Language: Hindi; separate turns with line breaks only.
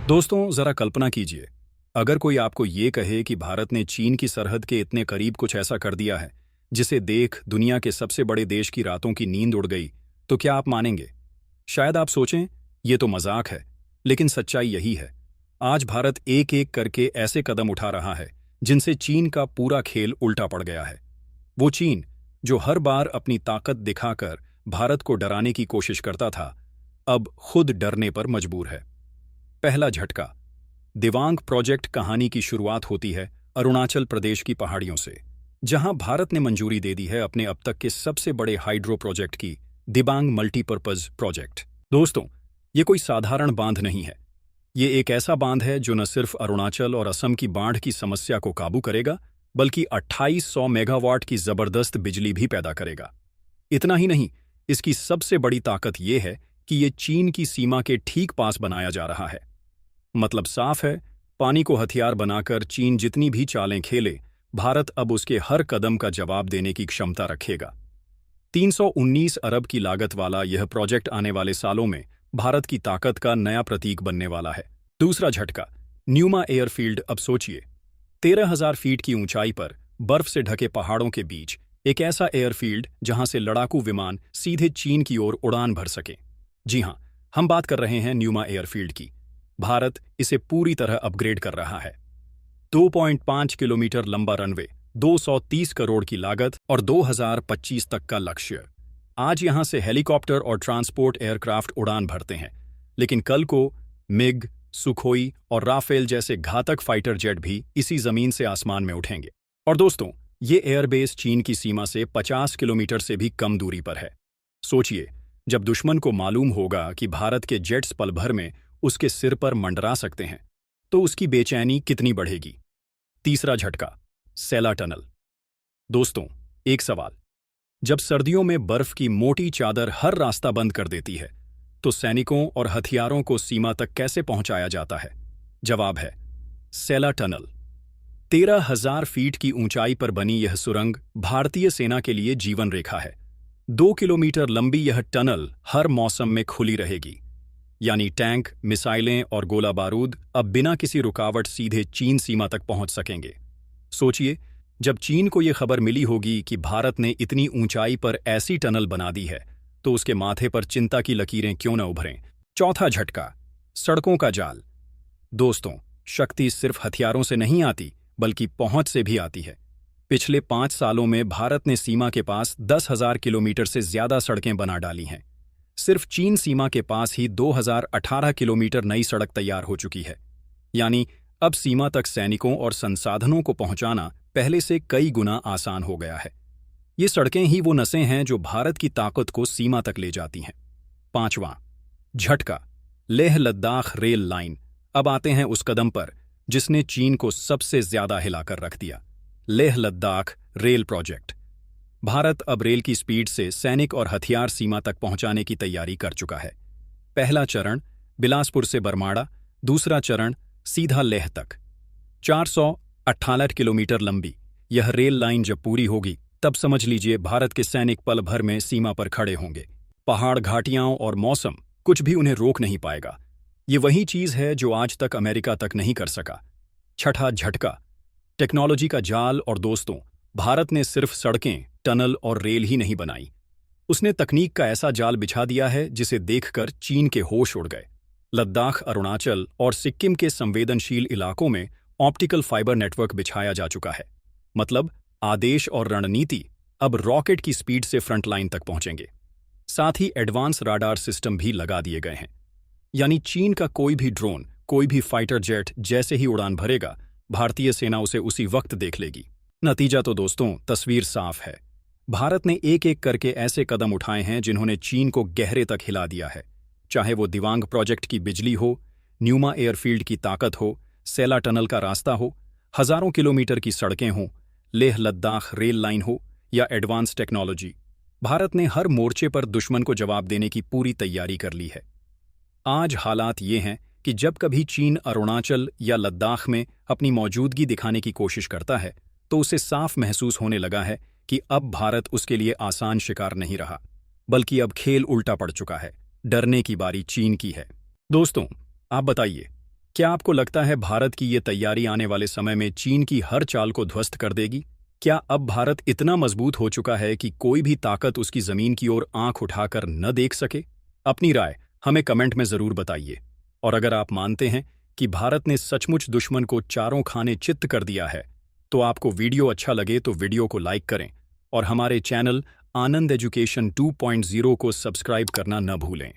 दोस्तों जरा कल्पना कीजिए, अगर कोई आपको ये कहे कि भारत ने चीन की सरहद के इतने करीब कुछ ऐसा कर दिया है जिसे देख दुनिया के सबसे बड़े देश की रातों की नींद उड़ गई, तो क्या आप मानेंगे? शायद आप सोचें ये तो मजाक है, लेकिन सच्चाई यही है। आज भारत एक एक करके ऐसे कदम उठा रहा है जिनसे चीन का पूरा खेल उल्टा पड़ गया है। वो चीन जो हर बार अपनी ताकत दिखाकर भारत को डराने की कोशिश करता था, अब खुद डरने पर मजबूर है। पहला झटका। दिवांग प्रोजेक्ट कहानी की शुरुआत होती है अरुणाचल प्रदेश की पहाड़ियों से, जहां भारत ने मंजूरी दे दी है अपने अब तक के सबसे बड़े हाइड्रो प्रोजेक्ट की, दिबांग मल्टीपर्पज प्रोजेक्ट। दोस्तों, ये कोई साधारण बांध नहीं है। ये एक ऐसा बांध है जो न सिर्फ अरुणाचल और असम की बाढ़ की समस्या को काबू करेगा, बल्कि 2800 मेगावाट की जबरदस्त बिजली भी पैदा करेगा। इतना ही नहीं, इसकी सबसे बड़ी ताकत यह है कि ये चीन की सीमा के ठीक पास बनाया जा रहा है। मतलब साफ है, पानी को हथियार बनाकर चीन जितनी भी चालें खेले, भारत अब उसके हर कदम का जवाब देने की क्षमता रखेगा। 319 अरब की लागत वाला यह प्रोजेक्ट आने वाले सालों में भारत की ताकत का नया प्रतीक बनने वाला है। दूसरा झटका, न्यूमा एयरफील्ड। अब सोचिए, 13,000 फीट की ऊंचाई पर बर्फ से ढके पहाड़ों के बीच एक ऐसा एयरफील्ड जहां से लड़ाकू विमान सीधे चीन की ओर उड़ान भर सके। जी हां, हम बात कर रहे हैं न्यूमा एयरफील्ड की। भारत इसे पूरी तरह अपग्रेड कर रहा है। 2.5 किलोमीटर लंबा रनवे, 230 करोड़ की लागत और 2025 तक का लक्ष्य। आज यहां से हेलीकॉप्टर और ट्रांसपोर्ट एयरक्राफ्ट उड़ान भरते हैं, लेकिन कल को मिग, सुखोई और राफेल जैसे घातक फाइटर जेट भी इसी जमीन से आसमान में उठेंगे। और दोस्तों, ये एयरबेस चीन की सीमा से 50 किलोमीटर से भी कम दूरी पर है। सोचिए, जब दुश्मन को मालूम होगा कि भारत के जेट्स पल भर में उसके सिर पर मंडरा सकते हैं, तो उसकी बेचैनी कितनी बढ़ेगी। तीसरा झटका, सेला टनल। दोस्तों, एक सवाल, जब सर्दियों में बर्फ की मोटी चादर हर रास्ता बंद कर देती है, तो सैनिकों और हथियारों को सीमा तक कैसे पहुंचाया जाता है? जवाब है सेला टनल। 13,000 फीट की ऊंचाई पर बनी यह सुरंग भारतीय सेना के लिए जीवन रेखा है। 2 किलोमीटर लंबी यह टनल हर मौसम में खुली रहेगी, यानी टैंक, मिसाइलें और गोला बारूद अब बिना किसी रुकावट सीधे चीन सीमा तक पहुंच सकेंगे। सोचिए, जब चीन को यह खबर मिली होगी कि भारत ने इतनी ऊंचाई पर ऐसी टनल बना दी है, तो उसके माथे पर चिंता की लकीरें क्यों न उभरें। चौथा झटका, सड़कों का जाल। दोस्तों, शक्ति सिर्फ हथियारों से नहीं आती, बल्कि पहुंच से भी आती है। पिछले 5 सालों में भारत ने सीमा के पास 10,000 किलोमीटर से ज्यादा सड़कें बना डाली हैं। सिर्फ चीन सीमा के पास ही 2018 किलोमीटर नई सड़क तैयार हो चुकी है। यानी अब सीमा तक सैनिकों और संसाधनों को पहुंचाना पहले से कई गुना आसान हो गया है। ये सड़कें ही वो नसें हैं जो भारत की ताकत को सीमा तक ले जाती हैं। पांचवां झटका, लेह लद्दाख रेल लाइन। अब आते हैं उस कदम पर जिसने चीन को सबसे ज्यादा हिलाकर रख दिया, लेह लद्दाख रेल प्रोजेक्ट। भारत अब रेल की स्पीड से सैनिक और हथियार सीमा तक पहुंचाने की तैयारी कर चुका है। पहला चरण बिलासपुर से बरमाड़ा, दूसरा चरण सीधा लेह तक। 468 किलोमीटर लंबी यह रेल लाइन जब पूरी होगी, तब समझ लीजिए भारत के सैनिक पल भर में सीमा पर खड़े होंगे। पहाड़, घाटियां और मौसम कुछ भी उन्हें रोक नहीं पाएगा। ये वही चीज है जो आज तक अमेरिका तक नहीं कर सका। छठा झटका, टेक्नोलॉजी का जाल। और दोस्तों, भारत ने सिर्फ सड़कें, टनल और रेल ही नहीं बनाई, उसने तकनीक का ऐसा जाल बिछा दिया है जिसे देखकर चीन के होश उड़ गए। लद्दाख, अरुणाचल और सिक्किम के संवेदनशील इलाकों में ऑप्टिकल फाइबर नेटवर्क बिछाया जा चुका है। मतलब आदेश और रणनीति अब रॉकेट की स्पीड से फ्रंटलाइन तक पहुंचेंगे। साथ ही एडवांस राडार सिस्टम भी लगा दिए गए हैं। यानी चीन का कोई भी ड्रोन, कोई भी फाइटर जेट जैसे ही उड़ान भरेगा, भारतीय सेना उसे उसी वक्त देख लेगी। नतीजा तो दोस्तों, तस्वीर साफ है। भारत ने एक एक करके ऐसे कदम उठाए हैं जिन्होंने चीन को गहरे तक हिला दिया है। चाहे वो दिवांग प्रोजेक्ट की बिजली हो, न्यूमा एयरफील्ड की ताकत हो, सेला टनल का रास्ता हो, हजारों किलोमीटर की सड़कें हों, लेह लद्दाख रेल लाइन हो या एडवांस टेक्नोलॉजी, भारत ने हर मोर्चे पर दुश्मन को जवाब देने की पूरी तैयारी कर ली है। आज हालात ये हैं कि जब कभी चीन अरुणाचल या लद्दाख में अपनी मौजूदगी दिखाने की कोशिश करता है, तो उसे साफ महसूस होने लगा है कि अब भारत उसके लिए आसान शिकार नहीं रहा, बल्कि अब खेल उल्टा पड़ चुका है। डरने की बारी चीन की है। दोस्तों, आप बताइए, क्या आपको लगता है भारत की ये तैयारी आने वाले समय में चीन की हर चाल को ध्वस्त कर देगी? क्या अब भारत इतना मजबूत हो चुका है कि कोई भी ताकत उसकी जमीन की ओर आंख उठाकर न देख सके? अपनी राय हमें कमेंट में जरूर बताइए। और अगर आप मानते हैं कि भारत ने सचमुच दुश्मन को चारों खाने चित्त कर दिया है, तो आपको वीडियो अच्छा लगे तो वीडियो को लाइक करें और हमारे चैनल आनंद एजुकेशन 2.0 को सब्सक्राइब करना न भूलें।